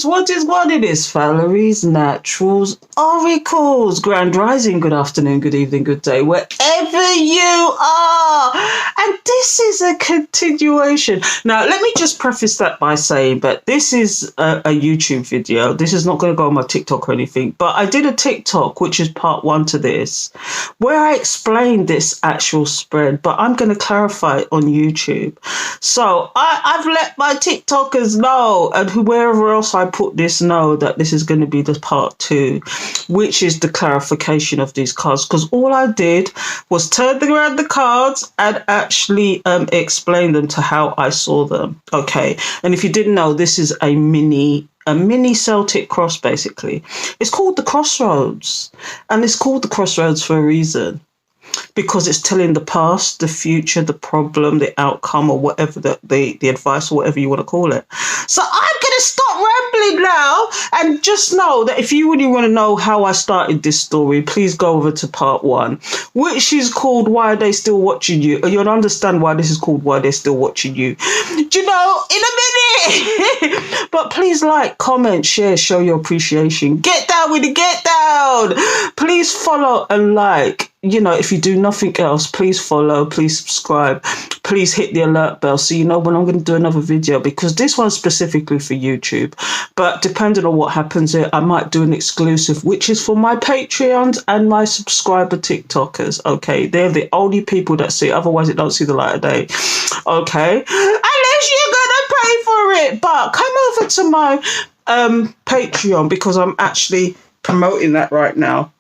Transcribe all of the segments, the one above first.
babes, what is what it is? Valerie's Naturals Oracles. Grand Rising, good afternoon, good evening, good day, wherever you are. And this is a continuation. Now, let me just preface that by saying, but this is a YouTube video. This is not going to go on my TikTok or anything, but I did a TikTok, which is part 1 to this, where I explained this actual spread, but I'm going to clarify it on YouTube. So I've let my TikTokers know, and whoever else I put this know, that this is going to be the part 2, which is the clarification of these cards, because all I did was turn around the cards and actually explain them to how I saw them. Okay, and if you didn't know, this is a mini Celtic cross, basically. It's called the Crossroads, and it's called the Crossroads for a reason, because it's telling the past, the future, the problem, the outcome, or whatever the advice, or whatever you want to call it. So I'm going to stop rambling now, and just know that if you really want to know how I started this story, please go over to part 1, which is called Why Are They Still Watching You? You'll understand why this is called Why They're Still Watching You, do you know, in a minute. But please like, comment, share, show your appreciation. Get down with it, get down. Please follow and like. You know, if you do nothing else, please follow, please subscribe, please hit the alert bell so you know when I'm going to do another video, because this one's specifically for YouTube. But depending on what happens here, I might do an exclusive, which is for my Patreons and my subscriber TikTokers. Okay, they're the only people that see it. Otherwise, it don't see the light of day. Okay, unless you're going to pay for it. But come over to my Patreon, because I'm actually promoting that right now.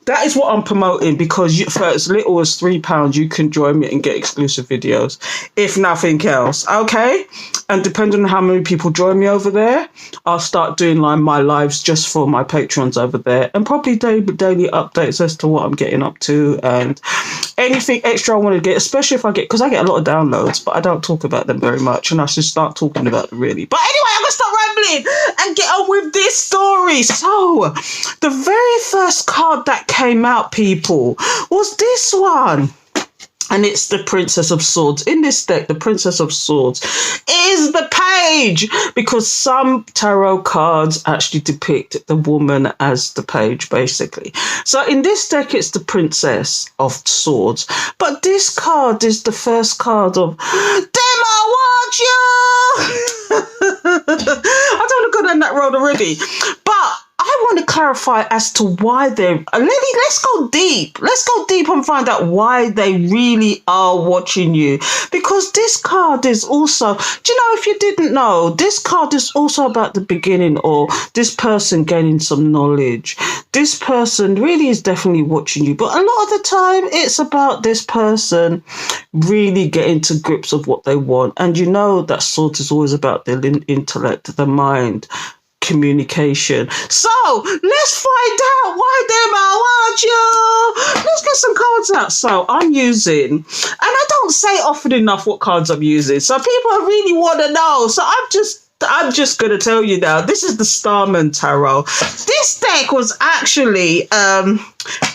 That is what I'm promoting, because for as little as £3, you can join me and get exclusive videos, if nothing else. Okay? And depending on how many people join me over there, I'll start doing like my lives just for my patrons over there, and probably daily updates as to what I'm getting up to and anything extra I want to get, especially if I get, because I get a lot of downloads, but I don't talk about them very much, and I should start talking about them really. But anyway, I'm going to stop rambling and get on with this story. So, the very first card that came out, people, was this one. And it's the Princess of Swords. In this deck, the Princess of Swords is the page, because some tarot cards actually depict the woman as the page, basically. So in this deck, it's the Princess of Swords. But this card is the first card of, Them I want you! I don't want to go down that road already. But I want to clarify as to why they're... Let's go deep. Let's go deep and find out why they really are watching you. Because this card is also... Do you know, if you didn't know, this card is also about the beginning, or this person gaining some knowledge. This person really is definitely watching you. But a lot of the time, it's about this person really getting to grips of what they want. And you know that Swords is always about the intellect, the mind, communication. So let's find out why them I want you. Let's get some cards out. So I'm using, and I don't say often enough what cards I'm using, so people really want to know. So I'm just going to tell you now. This is the Starman Tarot. This deck was actually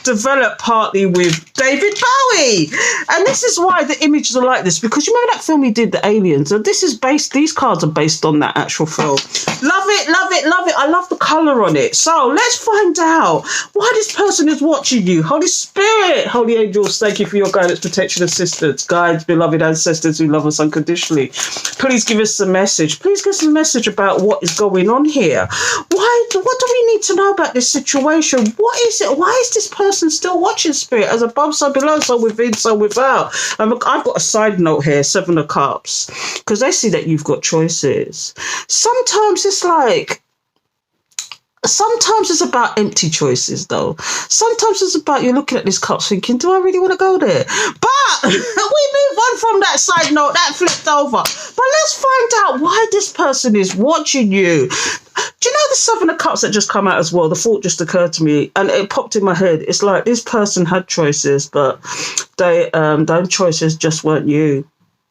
developed partly with David Bowie. And this is why the images are like this, because you remember that film he did, The Aliens? And this is based, these cards are based on that actual film. Love it, love it, love it. I love the colour on it. So let's find out why this person is watching you. Holy Spirit, holy angels, thank you for your guidance, protection, assistance, guides, beloved ancestors who love us unconditionally. Please give us a message. Please give us a message about what is going on here. What do we need to know about this situation? What is it? Why is this person still watching, Spirit? As above, so below, so within, so without. And look, I've got a side note here, 7 of Cups, because they see that you've got choices. Sometimes it's like, sometimes it's about empty choices, though. Sometimes it's about you're looking at these cups thinking, do I really want to go there? But we move on from that side note. That flipped over. But let's find out why this person is watching you. Do you know the 7 of Cups that just come out as well? The thought just occurred to me and it popped in my head. It's like this person had choices, but those choices just weren't you.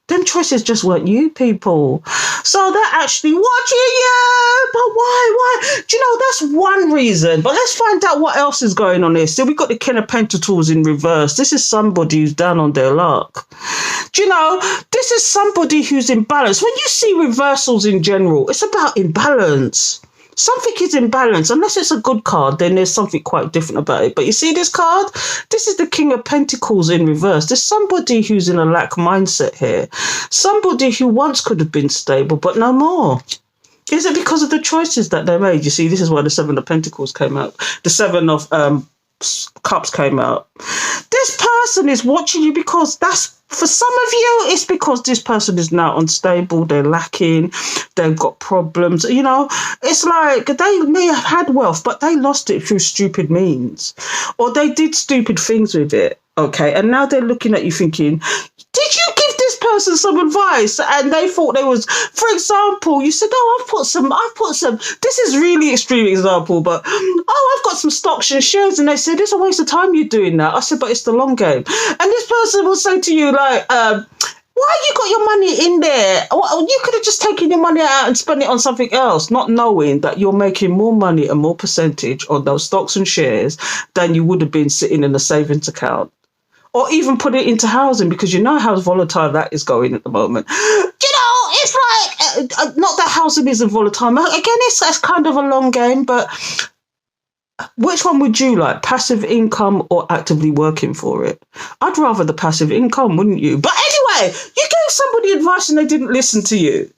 Them choices just weren't you, people. So they're actually watching you. But why? Do you know, that's one reason. But let's find out what else is going on here. So we've got the King of Pentacles in reverse. This is somebody who's down on their luck. Do you know, this is somebody who's imbalanced. When you see reversals in general, it's about imbalance. Something is imbalanced. Unless it's a good card, then there's something quite different about it. But you see this card? This is the King of Pentacles in reverse. There's somebody who's in a lack mindset here. Somebody who once could have been stable, but no more. Is it because of the choices that they made? You see, this is why the Seven of Pentacles came out. The Seven of Cups came out. This person is watching you because for some of you, it's because this person is now unstable, they're lacking, they've got problems. You know, it's like they may have had wealth, but they lost it through stupid means. Or they did stupid things with it, okay? And now they're looking at you thinking, did you give this person some advice? And they thought they was, for example, you said, oh, I've put some, this is really extreme example, but, oh, I've got some stocks and shares. And they said, it's a waste of time you doing that. I said, but it's the long game. And this person will say to you, like, why you got your money in there? You could have just taken your money out and spent it on something else, not knowing that you're making more money and more percentage on those stocks and shares than you would have been sitting in a savings account. Or even put it into housing, because you know how volatile that is going at the moment. You know, it's like, not that housing isn't volatile. Again, it's kind of a long game, but which one would you like? Passive income or actively working for it? I'd rather the passive income, wouldn't you? But anyway, you gave somebody advice and they didn't listen to you.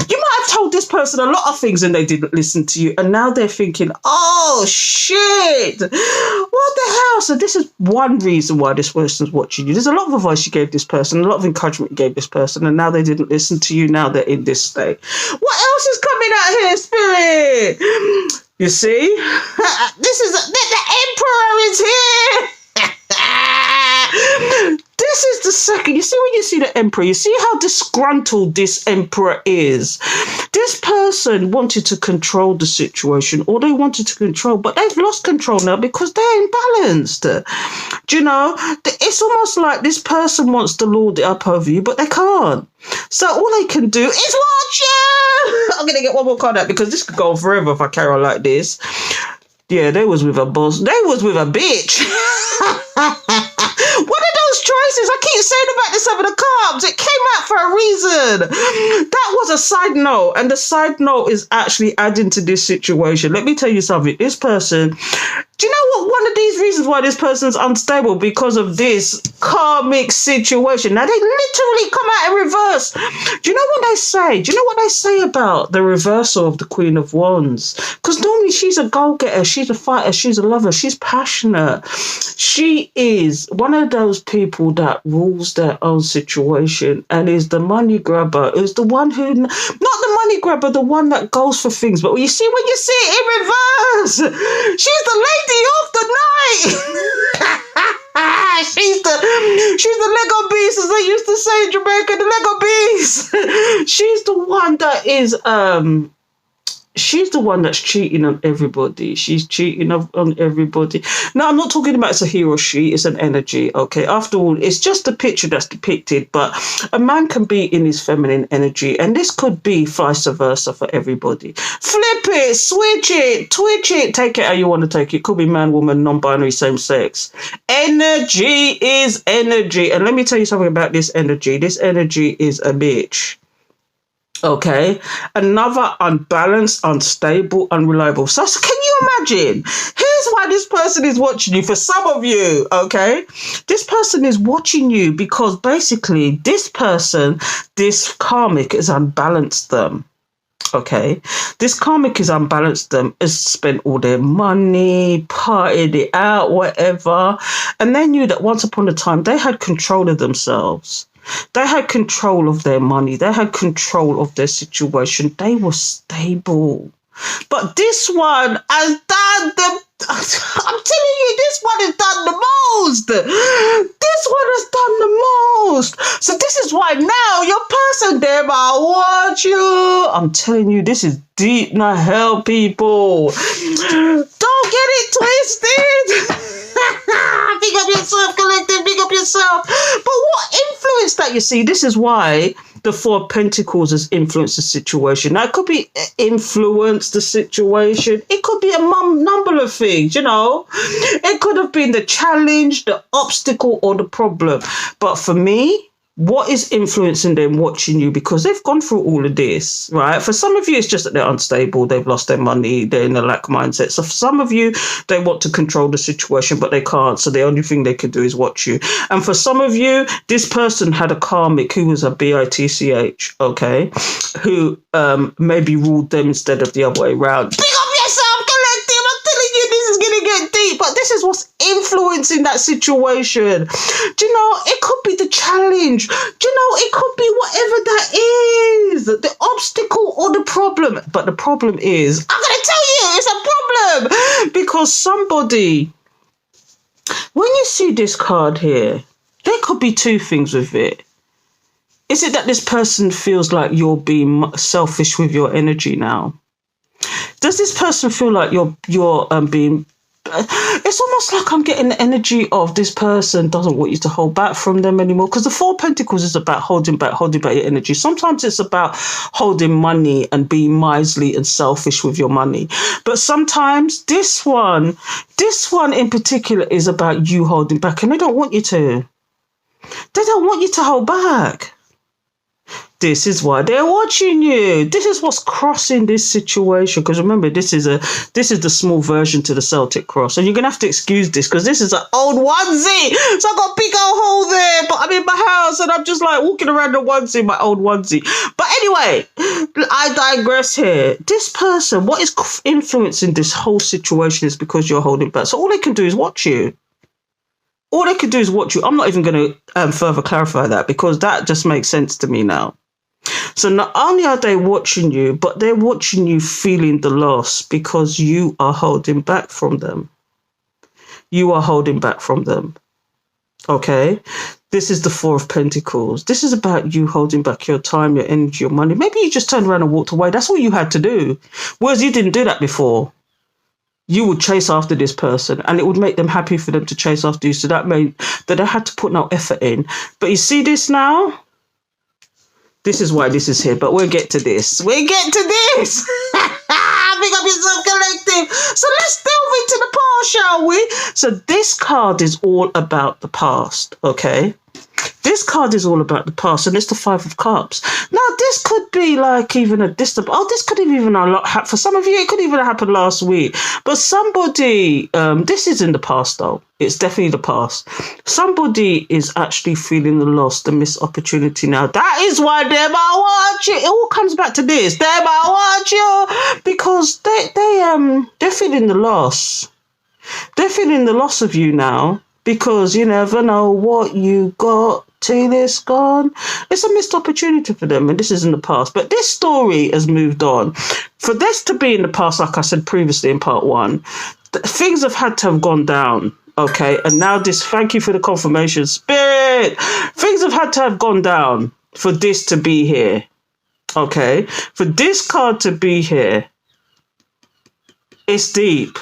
You might have told this person a lot of things and they didn't listen to you. And now they're thinking, oh, shit, what the hell? So this is one reason why this person's watching you. There's a lot of advice you gave this person, a lot of encouragement you gave this person, and now they didn't listen to you. Now they're in this state. What else is coming out here, Spirit? You see, this is the Emperor is here. This is the second. You see, when you see the Emperor, you see how disgruntled this Emperor is. This person wanted to control the situation, or they wanted to control, but they've lost control now because they're imbalanced. Do you know? It's almost like this person wants to lord it up over you, but they can't. So all they can do is watch you. I'm going to get one more card out because this could go on forever if I carry on like this. Yeah, they was with a boss. They was with a bitch. What are those choices? I keep saying about the Seven of Cups. It came out for a reason. That was a side note. And the side note is actually adding to this situation. Let me tell you something. This person, do you know what? One of these reasons why this person's unstable because of this karmic situation. Now, they literally come out in reverse. Do you know what they say? Do you know what they say about the reversal of the Queen of Wands? Because normally she's a goal-getter, she's a fighter, she's a lover, she's passionate. She is one of those people that rules their own situation and is the money grabber, is the one who, not the money grabber, the one that goes for things. But you see, when you see it in reverse, she's the lady of the night. She's the Lego beast, as they used to say in Jamaica, the Lego beast. She's the one that is she's the one that's cheating on everybody. She's cheating on everybody. Now, I'm not talking about it's a he or she, it's an energy, okay? After all, it's just a picture that's depicted, but a man can be in his feminine energy, and this could be vice versa for everybody. Flip it, switch it, twitch it, take it how you want to take it. It could be man, woman, non-binary, same sex. Energy is energy. And let me tell you something about this energy. This energy is a bitch. Okay, another unbalanced, unstable, unreliable. So can you imagine? Here's why this person is watching you. For some of you, okay, this person is watching you because basically this person, this karmic, has unbalanced them. Okay, this karmic has unbalanced them, has spent all their money, partied it out, whatever, and they knew that once upon a time they had control of themselves. They had control of their money. They had control of their situation. They were stable. But this one has done the... I'm telling you, this one has done the most. This one has done the most. So this is why now your person there might watch you. I'm telling you, this is deep. Now help people. Don't get it twisted. Big up yourself, collective. Big up yourself. But what influenced that? You see, this is why the Four of Pentacles has influenced the situation. Now, it could be influenced the situation. It could be a number of things, you know. It could have been the challenge, the obstacle, or the problem. But for me, What is influencing them watching you? Because they've gone through all of this, right? For some of you, it's just that they're unstable. They've lost their money. They're in a lack mindset. So for some of you, they want to control the situation, but they can't. So the only thing they can do is watch you. And for some of you, this person had a karmic who was a bitch, okay, who maybe ruled them instead of the other way around. Pick up yourself, collective. I'm telling you, this is going to get deep. But this is what's influencing that situation. Do you know, it could be the challenge. Do you know, it could be whatever that is, the obstacle or the problem. But the problem is, I'm going to tell you, it's a problem. Because somebody, when you see this card here, there could be two things with it. Is it that this person feels like you're being selfish with your energy now? Does this person feel like you're being... It's almost like I'm getting the energy of this person doesn't want you to hold back from them anymore, because the Four of Pentacles is about holding back your energy. Sometimes it's about holding money and being miserly and selfish with your money. But sometimes this one in particular is about you holding back, and they don't want you to. They don't want you to hold back. This is why they're watching you. This is what's crossing this situation. Because remember, this is the small version to the Celtic cross. And you're going to have to excuse this because this is an old onesie. So I've got a big old hole there. But I'm in my house and I'm just like walking around the onesie, my old onesie. But anyway, I digress here. This person, what is influencing this whole situation is because you're holding back. So all they can do is watch you. All they can do is watch you. I'm not even going to further clarify that because that just makes sense to me now. So not only are they watching you, but they're watching you feeling the loss because you are holding back from them. You are holding back from them. Okay? This is the Four of Pentacles. This is about you holding back your time, your energy, your money. Maybe you just turned around and walked away. That's all you had to do. Whereas you didn't do that before. You would chase after this person and it would make them happy for them to chase after you. So that meant that they had to put no effort in. But you see this now? This is why this is here, but we'll get to this. We'll get to this. Big up yourself, collective. So let's delve into the past, shall we? So this card is all about the past, okay? This card is all about the past, and it's the Five of Cups. Now, this could be like even a distant... Oh, this could have even a lot happen. For some of you, it could even have happened last week. But somebody... this is in the past, though. It's definitely the past. Somebody is actually feeling the loss, the missed opportunity now. That is why they might watch you. It all comes back to this. They might watch you because they're feeling the loss. They're feeling the loss of you now. Because you never know what you got till it's gone. It's a missed opportunity for them, and this is in the past. But this story has moved on. For this to be in the past, like I said previously in part one, things have had to have gone down, okay? And now this, thank you for the confirmation, Spirit. Things have had to have gone down for this to be here, okay? For this card to be here, it's deep.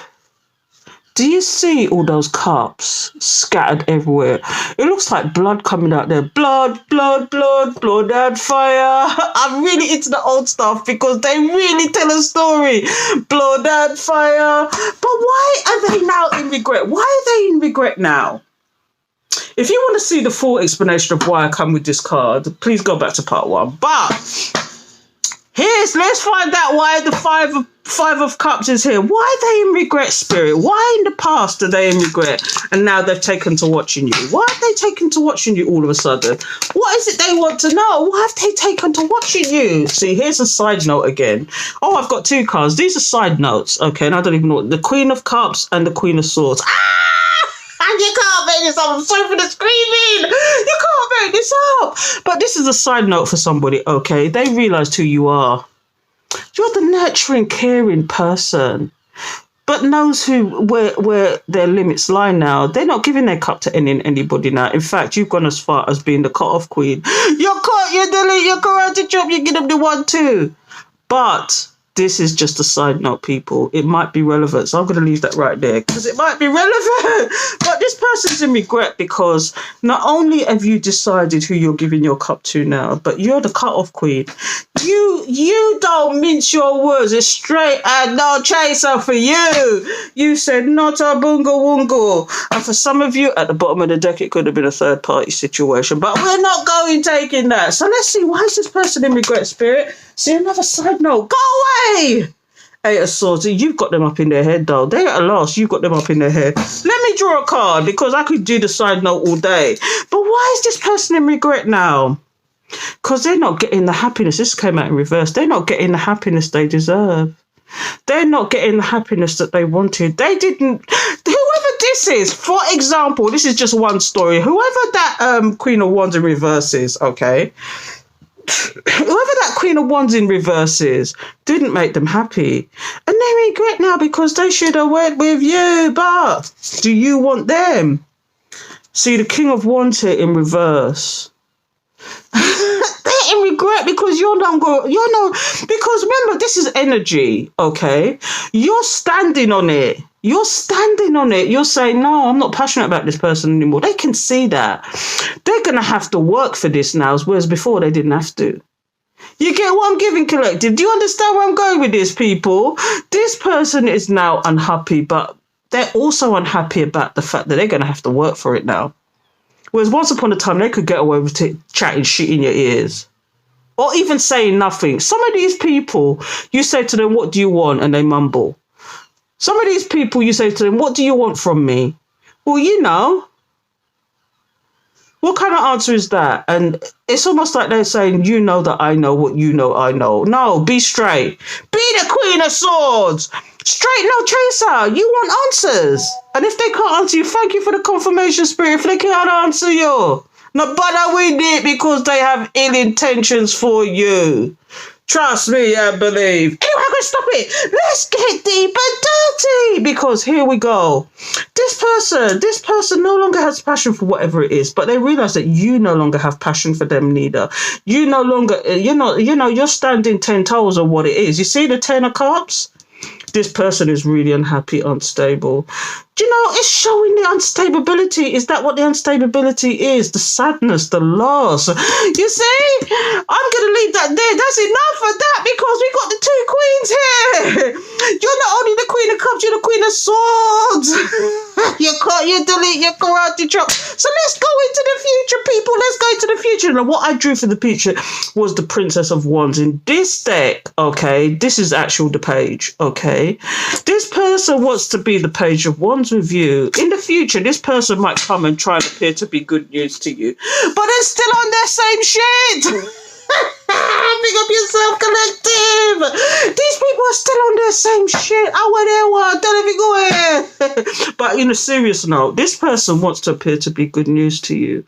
Do you see all those cups scattered everywhere? It looks like blood coming out there. Blood, blood, blood, blood and fire. I'm really into the old stuff because they really tell a story. Blood and fire. But why are they now in regret? Why are they in regret now? If you want to see the full explanation of why I come with this card, please go back to part one. But let's find out why the Five of Cups is here. Why are they in regret, Spirit? Why in the past are they in regret? And now they've taken to watching you. Why have they taken to watching you all of a sudden? What is it they want to know? Why have they taken to watching you? See, here's a side note again. Oh, I've got two cards. These are side notes. Okay, and I don't even know. The Queen of Cups and the Queen of Swords. And you can't make this up. I'm sorry for the screaming. You can't make this up. But this is a side note for somebody, okay? They realised who you are. You're the nurturing, caring person, but knows where their limits lie now. They're not giving their cup to anybody now. In fact, you've gone as far as being the cut-off queen. You're cut, you delete, you're karate chop, you give them the 1-2. But this is just a side note, people. It might be relevant, so I'm going to leave that right there because it might be relevant. But this person's in regret because not only have you decided who you're giving your cup to now, but you're the cut-off queen. You don't mince your words. It's straight and no chaser for you. You said not a bungo wungo. And for some of you at the bottom of the deck, it could have been a third party situation. But we're not going taking that. So let's see. Why is this person in regret, Spirit? See, another side note. Go away. Eight of Swords. You've got them up in their head, though. They're at a loss. You've got them up in their head. Let me draw a card because I could do the side note all day. But why is this person in regret now? Because they're not getting the happiness. This came out in reverse. They're not getting the happiness they deserve. They're not getting the happiness that they wanted. They didn't. Whoever this is, for example, this is just one story. Whoever that Queen of Wands in reverse is, okay? Whoever that Queen of Wands in reverse is didn't make them happy. And they regret now because they should have went with you. But do you want them? See, the King of Wands here in reverse. They're in regret because because remember, this is energy, okay? You're standing on it. You're saying, no, I'm not passionate about this person anymore. They can see that. They're going to have to work for this now, whereas before they didn't have to. You get what I'm giving, collective? Do you understand where I'm going with this, people? This person is now unhappy, but they're also unhappy about the fact that they're going to have to work for it now. Whereas once upon a time, they could get away with chatting shit in your ears. Or even saying nothing. Some of these people, you say to them, what do you want? And they mumble. Some of these people, you say to them, what do you want from me? Well, you know. What kind of answer is that? And it's almost like they're saying, you know that I know what you know I know. No, be straight. Be the Queen of Swords. Straight, no chaser. You want answers. And if they can't answer you, thank you for the confirmation, Spirit. If they can't answer you, no bother with it because they have ill intentions for you. Trust me and believe. Anyway, I'm going to stop it. Let's get deep and dirty because here we go. This person no longer has passion for whatever it is, but they realize that you no longer have passion for them neither. You no longer, you're standing 10 toes on what it is. You see the 10 of cups? This person is really unhappy, unstable. Do you know, it's showing the unstability. Is that what the unstability is? The sadness, the loss. You see, I'm going to leave that there. That's enough of that because we got the two queens here. You're not only the Queen of Cups, you're the Queen of Swords. You delete your karate chop. So let's go into the future, people. Let's go into the future. Now, what I drew for the future was the Princess of Wands in this deck. Okay, this is actual the page. Okay, this person wants to be the Page of Wands with you. In the future, this person might come and try and appear to be good news to you, but they're still on their same shit. Big up yourself, collective. These people are still on their same shit. But in a serious note, this person wants to appear to be good news to you.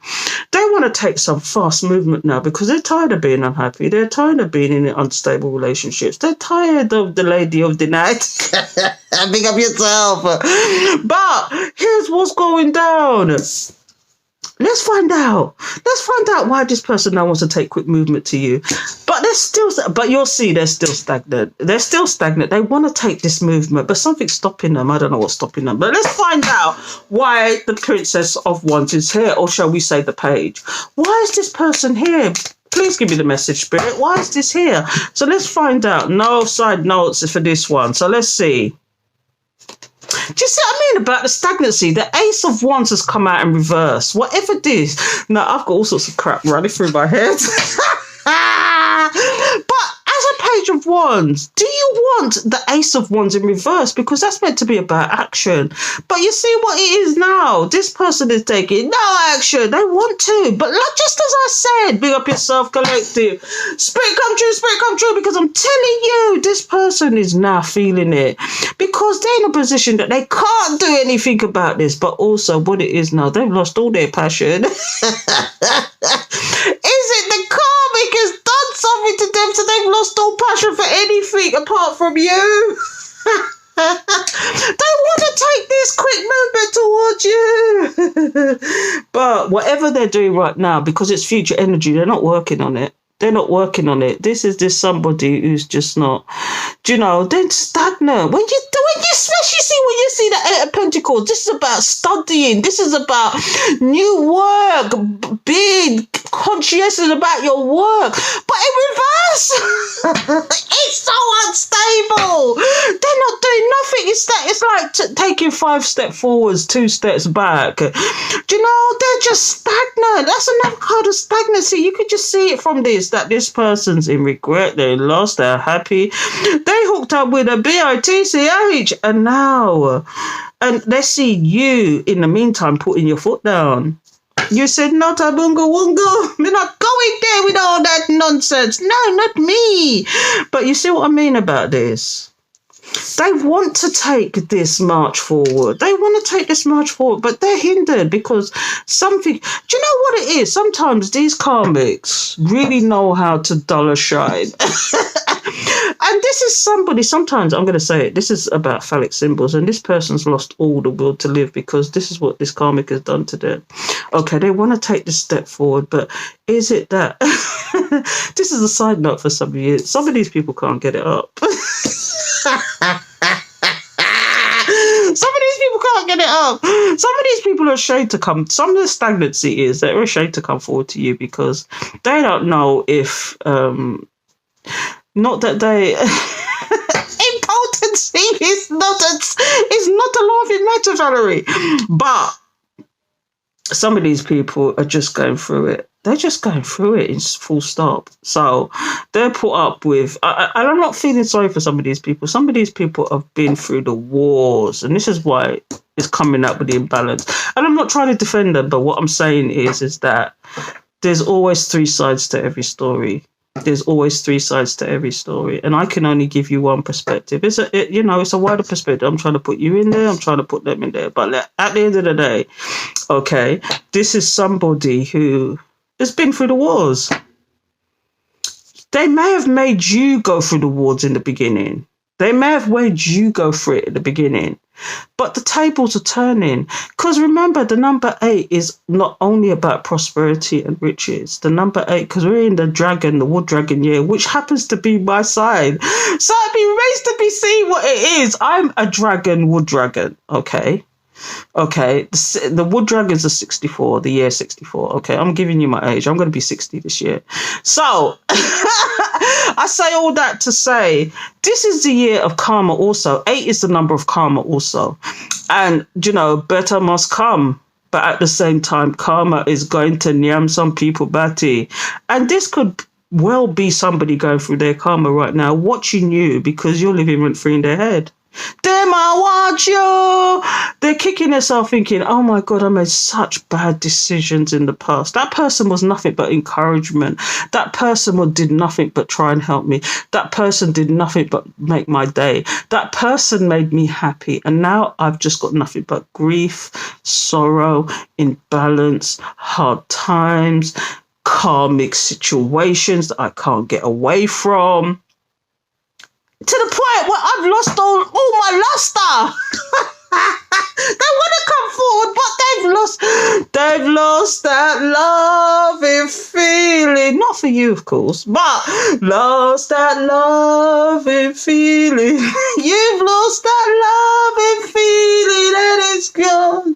They want to take some fast movement now because they're tired of being unhappy. They're tired of being in unstable relationships. They're tired of the lady of the night. Big up yourself. But here's what's going down. Let's find out. Why this person now wants to take quick movement to you. But you'll see they're still stagnant. They want to take this movement, but something's stopping them. I don't know what's stopping them. But let's find out why the Princess of Wands is here, or shall we say the Page. Why is this person here? Please give me the message, Spirit. Why is this here? So let's find out. No side notes for this one. So let's see. Do you see what I mean about the stagnancy? The Ace of Wands has come out in reverse. Whatever this. Now, I've got all sorts of crap running through my head. But as a Page of Wands, do you want the Ace of Wands in reverse? Because that's meant to be about action. But you see what it is now? This person is taking no action. They want to. But like, just as I said, big up yourself, collective. Spirit come true. Because I'm telling you, this person is now feeling it. Because they're in a position that they can't do anything about this. But also what it is now, they've lost all their passion. Is it the karmic has done something to them so they've lost all passion for anything apart from you? They want to take this quick movement towards you. But whatever they're doing right now, because it's future energy, they're not working on it. This is just somebody who's just not, they're stagnant. When you especially see when you see the Eight of Pentacles. This is about studying. This is about new work, being conscientious about your work. But in reverse, it's so unstable. They're not doing nothing. It's like taking 5 steps forwards, 2 steps back. Do you know, they're just stagnant. That's another kind of stagnancy. You could just see it from this, that this person's in regret. They're lost. They're happy. They hooked up with a bitch, and now, and let's see you in the meantime putting your foot down. You said, not a bunga wunga. We're not going there with all that nonsense. No, not me. But you see what I mean about this? They want to take this march forward. They want to take this march forward, but they're hindered because something... Do you know what it is? Sometimes these karmics really know how to dull a shine. And this is somebody, sometimes I'm going to say it, this is about phallic symbols, and this person's lost all the will to live because this is what this karmic has done to them. Okay, they want to take this step forward, but is it that... This is a side note for some of you. Some of these people can't get it up. Some of these people can't get it up. Some of these people are ashamed to come. Some of the stagnancy is they're ashamed to come forward to you because they don't know if... not that they... Impotency is not a laughing matter, Valerie. But some of these people are just going through it. They're just going through it in full stop. So they're put up with... and I'm not feeling sorry for some of these people. Some of these people have been through the wars. And this is why it's coming up with the imbalance. And I'm not trying to defend them, but what I'm saying is that there's always 3 sides to every story. There's always 3 sides to every story, and I can only give you one perspective. It's a wider perspective. I'm trying to put you in there. I'm trying to put them in there. But at the end of the day, okay, this is somebody who has been through the wars. They may have made you go through the wars in the beginning. They may have made you go through it at the beginning. But the tables are turning. Because remember, the number 8 is not only about prosperity and riches. The number 8, because we're in the wood dragon year, which happens to be my side. So it remains to be seen what it is. I'm a wood dragon, okay? Okay, the wood dragons are 64, the year 64. Okay, I'm giving you my age. I'm going to be 60 this year. So, I say all that to say, this is the year of karma also. 8 is the number of karma also. And, better must come. But at the same time, karma is going to nyam some people batty. And this could well be somebody going through their karma right now, watching you because you're living rent-free in their head. Them I watch you. They're kicking themselves thinking, oh my God, I made such bad decisions in the past. That person was nothing but encouragement. That person did nothing but try and help me. That person did nothing but make my day. That person made me happy. And now I've just got nothing but grief, sorrow, imbalance, hard times, karmic situations that I can't get away from. To the point where I've lost all my luster. They want to come forward, but they've lost that loving feeling. Not for you, of course, but lost that loving feeling. You've lost that loving feeling and it's gone.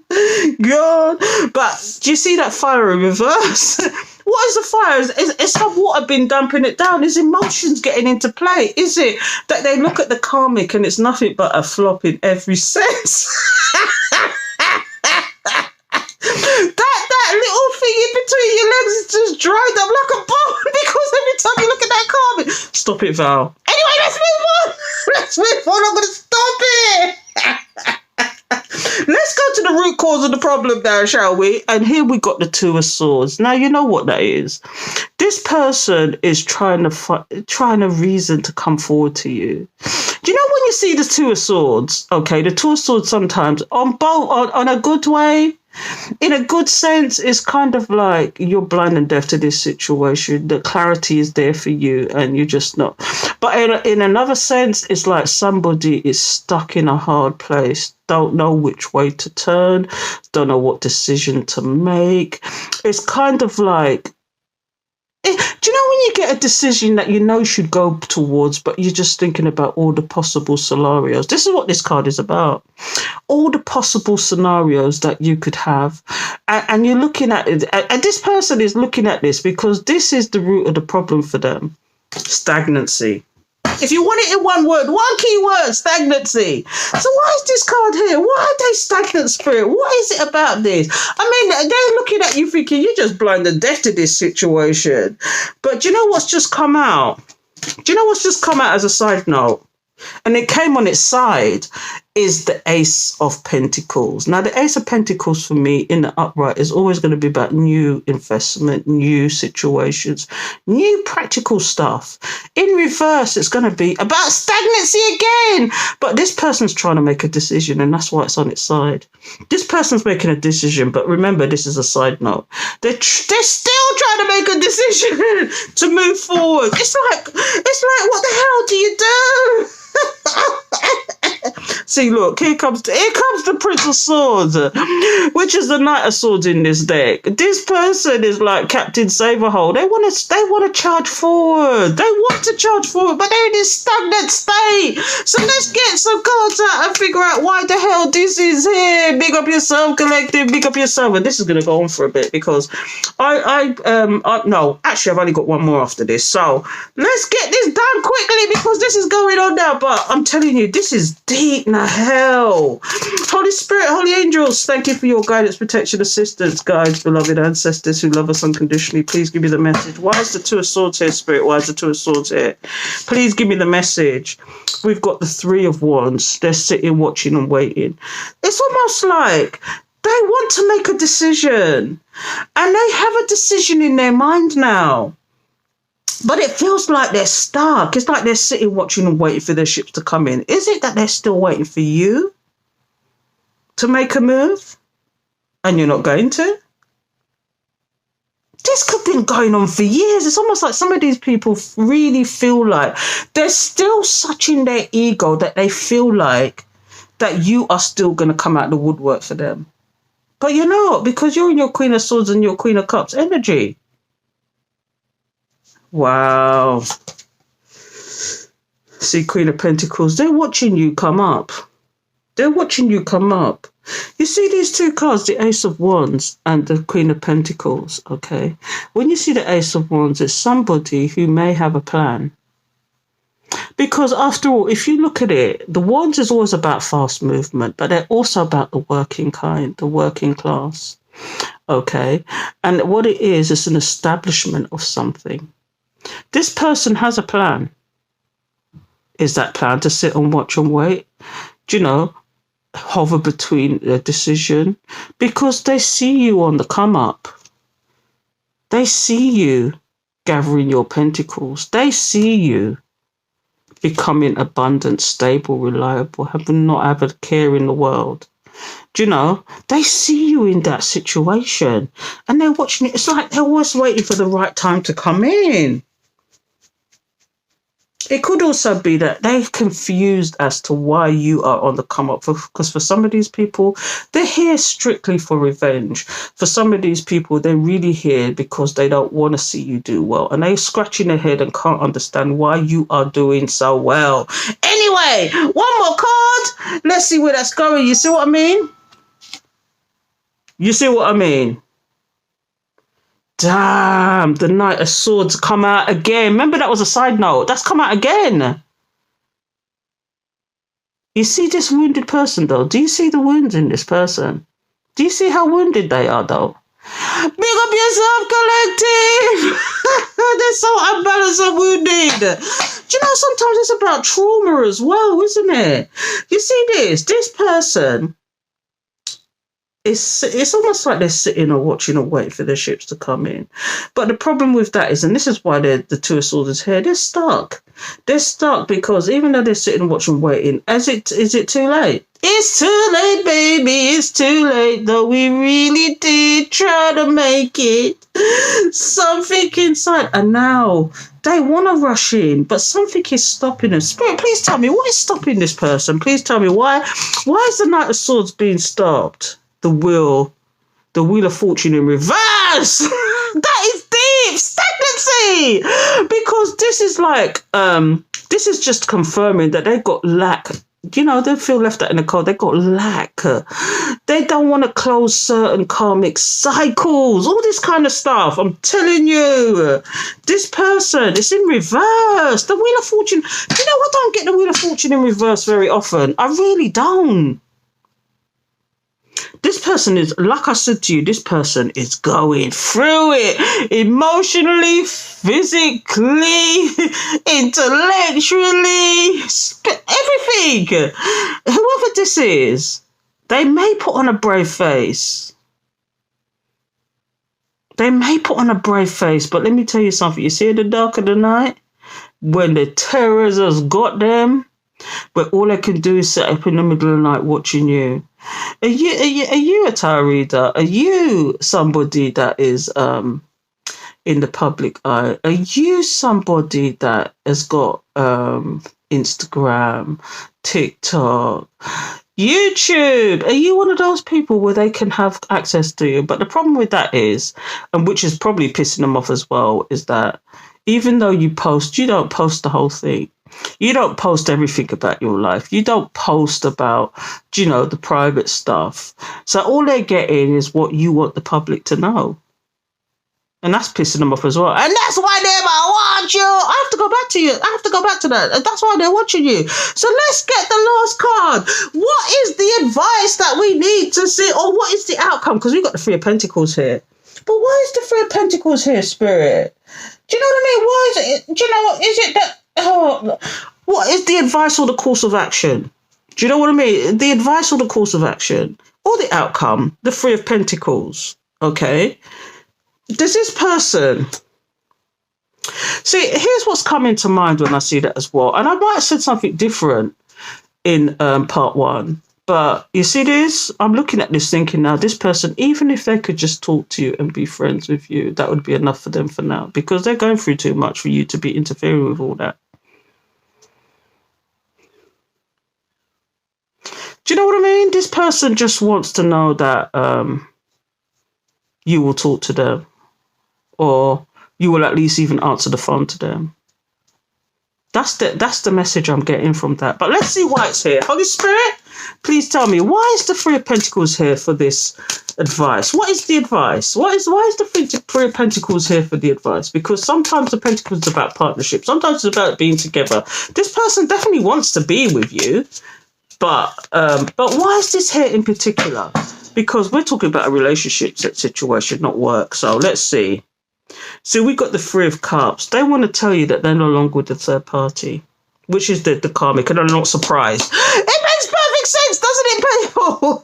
But do you see that fire in reverse? What is the fire? Is some water been damping it down? Is emotions getting into play? Is it that they look at the karmic and it's nothing but a flop in every sense? that little thing in between your legs is just dried up like a bone because every time you look at that karmic... Stop it, Val. Anyway, let's move on. I'm going to stop it. Let's go to the root cause of the problem now, shall we? And here we got the 2 of Swords. Now, you know what that is. This person is trying to reason to come forward to you. Do you know when you see the 2 of Swords? Okay, the 2 of Swords sometimes, on a good way, in a good sense, it's kind of like you're blind and deaf to this situation. The clarity is there for you and you're just not. But in another sense, it's like somebody is stuck in a hard place, don't know which way to turn, don't know what decision to make. It's kind of like Do you know when you get a decision that you know you should go towards, but you're just thinking about all the possible scenarios? This is what this card is about. All the possible scenarios that you could have. And you're looking at it. And this person is looking at this because this is the root of the problem for them. Stagnancy. If you want it in one word, one key word, stagnancy. So why is this card here? Why are they stagnant, Spirit? What is it about this? I mean, they're looking at you thinking you're just blind and deaf to this situation. But do you know what's just come out? Do you know what's just come out as a side note? And it came on its side is the Ace of Pentacles. Now, the Ace of Pentacles for me in the upright is always going to be about new investment, new situations, new practical stuff. In reverse, it's going to be about stagnancy again. But this person's trying to make a decision, and that's why it's on its side. This person's making a decision, but remember, this is a side note. They're still trying to make a decision to move forward. It's like, what the hell do you do? See, look, here comes the Prince of Swords, which is the Knight of Swords in this deck. This person is like Captain Saberhole. They want to charge forward. They want to charge forward, but they're in this stagnant state. So let's get some cards out and figure out why the hell this is here. Big up yourself, collective. Big up yourself. And this is going to go on for a bit because no, actually, I've only got one more after this. So let's get this done quickly because this is going on now. But I'm telling you, this is deep now. Hell, Holy Spirit, Holy Angels, thank you for your guidance, protection, assistance, guides, beloved ancestors who love us unconditionally. Please give me the message. Why is the Two of Swords here, Spirit? Why is the Two of Swords here? Please give me the message. We've got the Three of Wands. They're sitting, watching and waiting. It's almost like they want to make a decision and they have a decision in their mind now. But it feels like they're stuck. It's like they're sitting, watching and waiting for their ships to come in. Is it that they're still waiting for you to make a move and you're not going to? This could have been going on for years. It's almost like some of these people really feel like they're still such in their ego that they feel like that you are still going to come out the woodwork for them. But you're not, because you're in your Queen of Swords and your Queen of Cups energy. Wow. See, Queen of Pentacles, they're watching you come up. They're watching you come up. You see these two cards, the Ace of Wands and the Queen of Pentacles, okay? When you see the Ace of Wands, it's somebody who may have a plan. Because after all, if you look at it, the Wands is always about fast movement, but they're also about the working kind, the working class, okay? And what it is an establishment of something. This person has a plan. Is that plan to sit and watch and wait? Do you know, hover between a decision? Because they see you on the come up. They see you gathering your pentacles. They see you becoming abundant, stable, reliable, not have a care in the world. Do you know, they see you in that situation and they're watching it. It's like they're always waiting for the right time to come in. It could also be that they're confused as to why you are on the come up. Because for some of these people, they're here strictly for revenge. For some of these people, they're really here because they don't want to see you do well. And they're scratching their head and can't understand why you are doing so well. Anyway, one more card. Let's see where that's going. You see what I mean? You see what I mean? Damn, the Knight of Swords come out again. Remember, that was a side note. That's come out again. You see this wounded person, though? Do you see the wounds in this person? Do you see how wounded they are, though? Big up yourself, collective. They're so unbalanced and wounded. Do you know, sometimes it's about trauma as well, isn't it? You see this person... It's almost like they're sitting or watching or waiting for their ships to come in. But the problem with that is, and this is why the Two of Swords is here, they're stuck. They're stuck because even though they're sitting, watching, waiting, is it too late? It's too late, baby. It's too late. Though we really did try to make it. Something inside. And now they want to rush in, but something is stopping them. Spirit, please tell me, what is stopping this person? Please tell me why. Why is the Knight of Swords being stopped? The Wheel of Fortune in reverse. That is deep. Stagnancy. Exactly. Because this is like, this is just confirming that they got lack. They feel left out in the cold. They got lack. They don't want to close certain karmic cycles. All this kind of stuff. I'm telling you, this person, it's in reverse. The Wheel of Fortune. I don't get the Wheel of Fortune in reverse very often. I really don't. This person is, like I said to you, this person is going through it emotionally, physically, intellectually, everything. Whoever this is, they may put on a brave face. They may put on a brave face, but let me tell you something. You see in the dark of the night, when the terrors has got them, but all I can do is sit up in the middle of the night watching you. Are you a tarot reader? Are you somebody that is in the public eye? Are you somebody that has got Instagram, TikTok, YouTube? Are you one of those people where they can have access to you? But the problem with that is, and which is probably pissing them off as well, is that even though you post, you don't post the whole thing. You don't post everything about your life. You don't post about, the private stuff. So all they're getting is what you want the public to know. And that's pissing them off as well. And that's why they might watch you. I have to go back to you. I have to go back to that. And that's why they're watching you. So let's get the last card. What is the advice that we need to see? Or what is the outcome? Because we've got the Three of Pentacles here. But why is the Three of Pentacles here, Spirit? Do you know what I mean? Why is it? Do you know what? Is it that? What is the advice or the course of action? Do you know what I mean? The advice or the course of action or the outcome, the Three of Pentacles. Okay. Does this person... See, here's what's coming to mind when I see that as well. And I might have said something different in part one. But you see this? I'm looking at this thinking now, this person, even if they could just talk to you and be friends with you, that would be enough for them for now. Because they're going through too much for you to be interfering with all that. Do you know what I mean? This person just wants to know that you will talk to them. Or you will at least even answer the phone to them. That's the message I'm getting from that. But let's see why it's here. Holy Spirit, please tell me, why is the Three of Pentacles here for this advice? What is the advice? Why is the Three of Pentacles here for the advice? Because sometimes the Pentacles is about partnership. Sometimes it's about being together. This person definitely wants to be with you. But why is this here in particular? Because we're talking about a relationship situation, not work. So let's see. So we got the Three of Cups. They want to tell you that they're no longer with the third party, which is the karmic, and I'm not surprised. It makes perfect sense, doesn't it, people?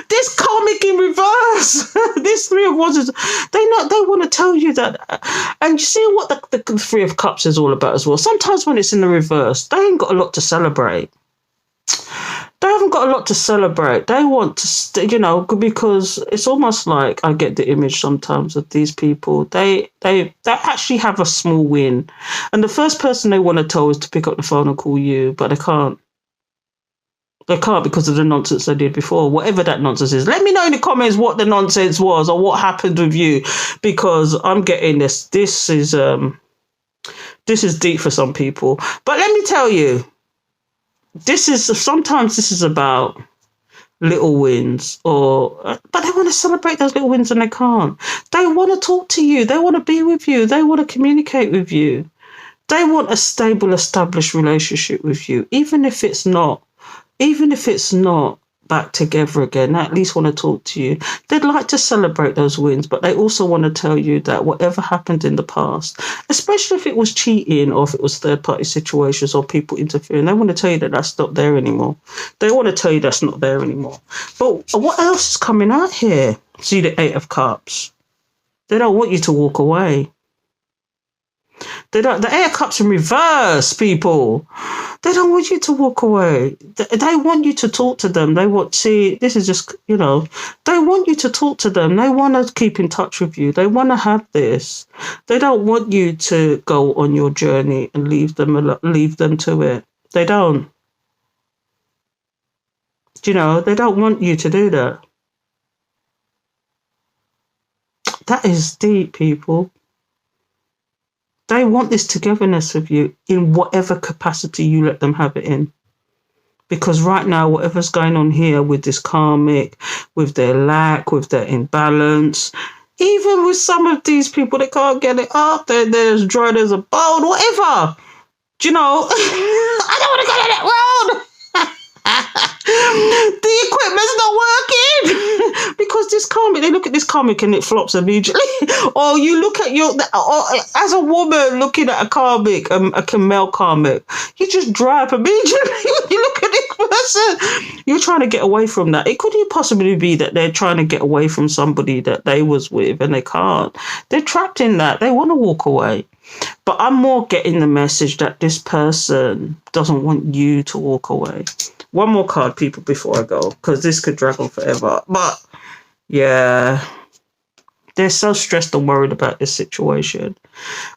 This karmic in reverse. This Three of Wands, they want to tell you that. And you see what the Three of Cups is all about as well. Sometimes when it's in the reverse, they ain't got a lot to celebrate. They haven't got a lot to celebrate. They want to, because it's almost like I get the image sometimes of these people. They actually have a small win. And the first person they want to tell is to pick up the phone and call you, but they can't. They can't because of the nonsense they did before, whatever that nonsense is. Let me know in the comments what the nonsense was or what happened with you, because I'm getting this. This is deep for some people. But let me tell you, sometimes this is about little wins, but they want to celebrate those little wins and they can't. They want to talk to you. They want to be with you. They want to communicate with you. They want a stable, established relationship with you, even if it's not back together again. They at least want to talk to you. They'd like to celebrate those wins, but they also want to tell you that whatever happened in the past, especially if it was cheating or if it was third-party situations or people interfering, they want to tell you that that's not there anymore. They want to tell you that's not there anymore. But what else is coming out here? See the Eight of Cups. They don't want you to walk away. The Eight of Cups in reverse, people. They don't want you to walk away. They want you to talk to them. They want, this is just, they want you to talk to them. They want to keep in touch with you. They want to have this. They don't want you to go on your journey and leave them to it. They don't. They don't want you to do that. That is deep, people. They want this togetherness with you in whatever capacity you let them have it in. Because right now, whatever's going on here with this karmic, with their lack, with their imbalance, even with some of these people that can't get it up, they're as dry as a bone, whatever. Do you know? I don't want to go down that road. The equipment's not working because this karmic, they look at this karmic and it flops immediately. Or you look at or as a woman looking at a karmic, a male karmic, you just dry up immediately when you look at this person. You're trying to get away from that. It could possibly be that they're trying to get away from somebody that they was with and they can't. They're trapped in that. They want to walk away. But I'm more getting the message that this person doesn't want you to walk away. One more card, people, before I go, because this could drag on forever. But, yeah, they're so stressed and worried about this situation.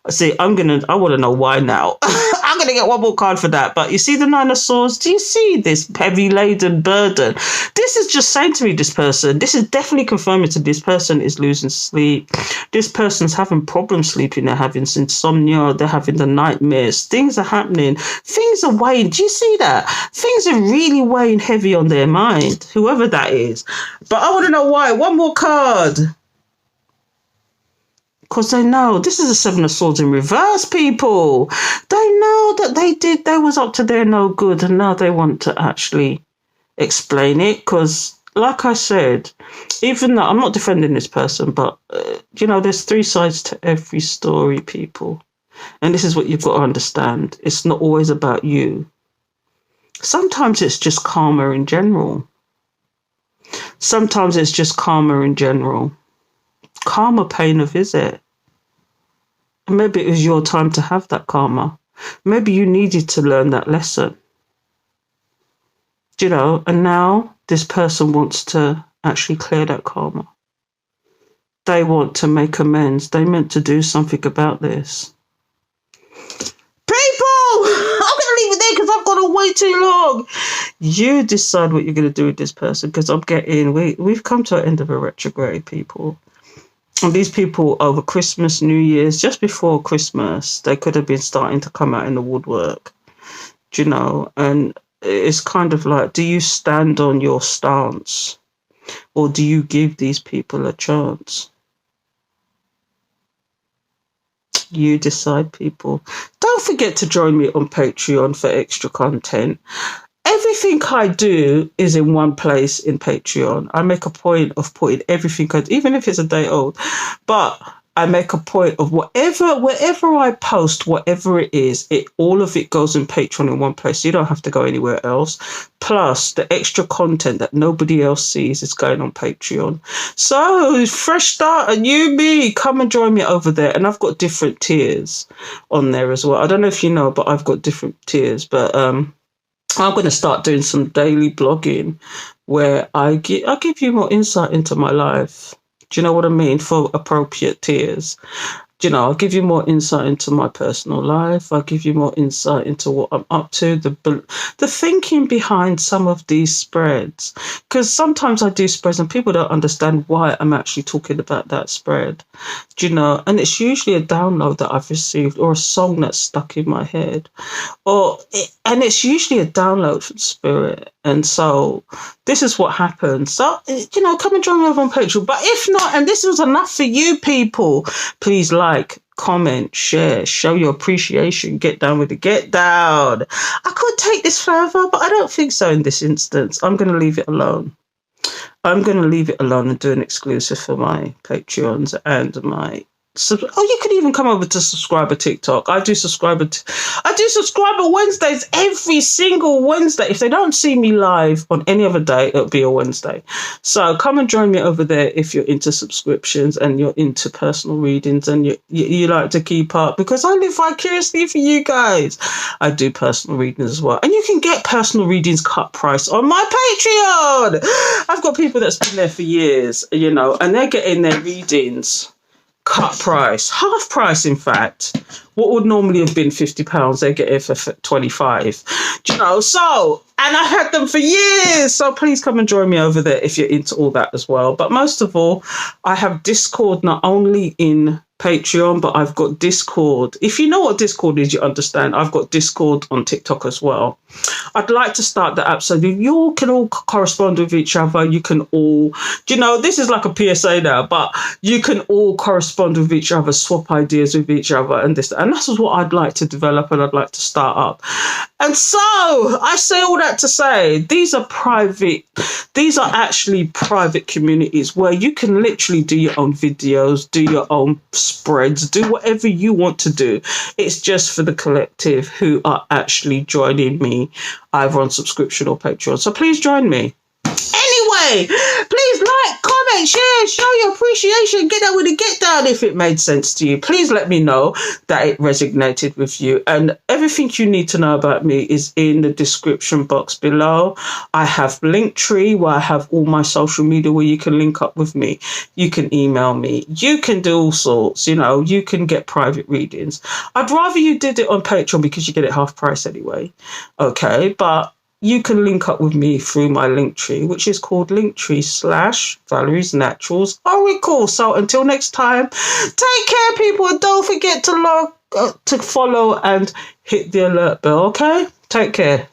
See, I want to know why now. I'm going to get one more card for that. But you see the Nine of Swords? Do you see this heavy laden burden? This is just saying to me, this person, this is definitely confirming to this person is losing sleep. This person's having problems sleeping. They're having insomnia. They're having the nightmares. Things are happening. Things are weighing. Do you see that? Things are really weighing heavy on their mind, whoever that is. But I want to know why. One more card. Because they know this is a Seven of Swords in reverse, people. They know that they was up to their no good, and now they want to actually explain it. Because, like I said, even though I'm not defending this person, but, there's three sides to every story, people. And this is what you've got to understand. It's not always about you. Sometimes it's just karma in general. Sometimes it's just karma in general. Karma paying a visit. And maybe it was your time to have that karma. Maybe you needed to learn that lesson. And now this person wants to actually clear that karma. They want to make amends. They meant to do something about this. People! I'm going to leave it there because I've got to wait too long. You decide what you're going to do with this person, because I'm getting, we've come to an end of a retrograde, people. And these people over Christmas, New Year's, just before Christmas, they could have been starting to come out in the woodwork, and it's kind of like, do you stand on your stance or do you give these people a chance? You decide, people. Don't forget to join me on Patreon for extra content. Everything I do is in one place in Patreon. I make a point of putting everything, even if it's a day old, but I make a point of wherever I post, whatever it is, all of it goes in Patreon in one place. You don't have to go anywhere else. Plus, the extra content that nobody else sees is going on Patreon. So, fresh start, a new me. Come and join me over there. And I've got different tiers on there as well. I don't know if you know, but I've got different tiers. But I'm going to start doing some daily blogging where I give you more insight into my life. Do you know what I mean? For appropriate tiers. I'll give you more insight into my personal life. I'll give you more insight into what I'm up to, the thinking behind some of these spreads. Because sometimes I do spreads and people don't understand why I'm actually talking about that spread. And it's usually a download that I've received or a song that's stuck in my head. And it's usually a download from spirit. And so this is what happens. So, come and join me over on Patreon. But if not, and this was enough for you people, please like, comment, share, show your appreciation, get down with it, get down. I could take this further, but I don't think so in this instance. I'm going to leave it alone. I'm going to leave it alone and do an exclusive for my Patreons and my... you could even come over to Subscriber TikTok. I do Subscriber Wednesdays every single Wednesday. If they don't see me live on any other day, it'll be a Wednesday. So come and join me over there if you're into subscriptions and you're into personal readings and you like to keep up, because I live vicariously for you guys. I do personal readings as well. And you can get personal readings cut price on my Patreon. I've got people that's been there for years, and they're getting their readings cut price, half price, in fact. What would normally have been £50, they get it for 25. So, and I've had them for years. So please come and join me over there if you're into all that as well. But most of all, I have Discord not only in Patreon, but I've got Discord. If you know what Discord is, you understand. I've got Discord on TikTok as well. I'd like to start the app so that you can all correspond with each other. You can all, this is like a PSA now, but you can all correspond with each other, swap ideas with each other, and this. And that's what I'd like to develop and I'd like to start up. And so I say all that to say these are actually private communities where you can literally do your own videos, do your own spreads, do whatever you want to do. It's just for the collective who are actually joining me either on subscription or Patreon. So please join me. Anyway, please like, comment, share, show your appreciation, get down with the get down if it made sense to you. Please let me know that it resonated with you. And everything you need to know about me is in the description box below. I have Linktree where I have all my social media where you can link up with me. You can email me. You can do all sorts, you can get private readings. I'd rather you did it on Patreon because you get it half price anyway. Okay, but you can link up with me through my Linktree, which is called Linktree/Valerie's Naturals Oracle. So until next time, take care, people, and don't forget to follow and hit the alert bell. Okay, take care.